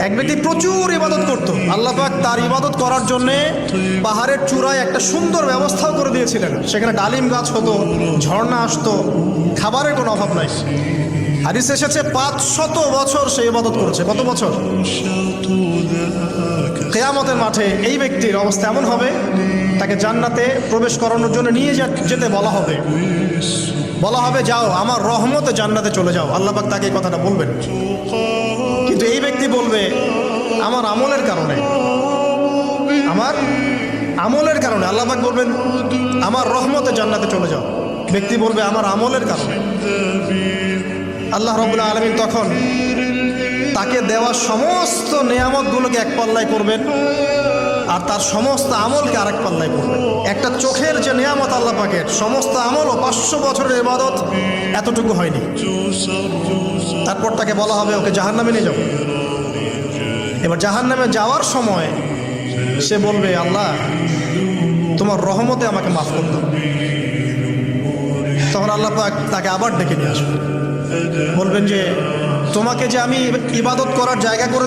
এক ব্যক্তি প্রচুর ইবাদত করত, আল্লাহ পাক তার ইবাদত করার জন্য পাহাড়ের চূড়ায় একটা সুন্দর ব্যবস্থাও করে দিয়েছিলেন। সেখানে ডালিম গাছ হতো, ঝর্ণা আসতো, খাবারের কোনো অভাব নাই। হাদিস এসেছে 500 বছর সে ইবাদত করেছে। কত বছর? কিয়ামতের মাঠে এই ব্যক্তির অবস্থা এমন হবে, তাকে জান্নাতে প্রবেশ করানোর জন্য নিয়ে যেতে বলা হবে যাও আমার রহমতে জান্নাতে চলে যাও। আল্লাহ পাক তাকে এই কথাটা বলবেন, কিন্তু এই ব্যক্তি বলবে আমার আমলের কারণে আল্লাহ পাক বলবেন আমার রহমতে জান্নাতে চলে যাও। ব্যক্তি বলবে আমার আমলের কারণে। আল্লাহ রাব্বুল আলামিন তখন তাকে দেওয়া সমস্ত নেয়ামতগুলোকে এক পাল্লায় করবেন, আর তার সমস্ত আমলকে আরেক পাল্লায় করবেন। একটা চোখের যে নেয়ামত আল্লাহ পাকের, সমস্ত আমল ও 500 বছরের ইবাদত এতটুকু হয়নি। তারপর তাকে বলা হবে ওকে জাহান্নামে নিয়ে যাও। এবার জাহান্নামে যাওয়ার সময় সে বলবে আল্লাহ তোমার রহমতে আমাকে মাফ করে দাও। তখন আল্লাহ পাক তাকে আবার ডেকে নিয়ে আসবে, বলবেন যে তোমাকে যে আমি ইবাদত করার জায়গা করে